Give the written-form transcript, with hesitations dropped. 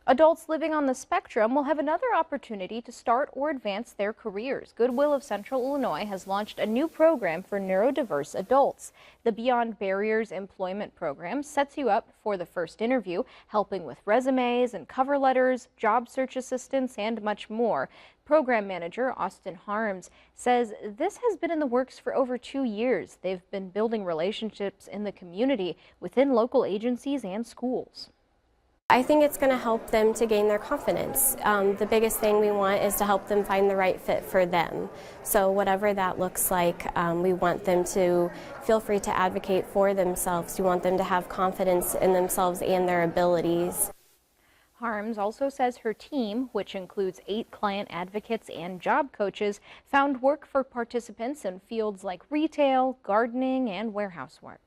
Adults living on the spectrum will have another opportunity to start or advance their careers. Goodwill of Central Illinois has launched a new program for neurodiverse adults. The Beyond Barriers Employment Program sets you up for the first interview, helping with resumes and cover letters, job search assistance, and much more. Program manager Austin Harms says this has been in the works for over 2 years. They've been building relationships in the community within local agencies and schools. I think it's going to help them to gain their confidence. The biggest thing we want is to help them find the right fit for them. So whatever that looks like, we want them to feel free to advocate for themselves. We want them to have confidence in themselves and their abilities. Harms also says her team, which includes 8 client advocates and job coaches, found work for participants in fields like retail, gardening, and warehouse work.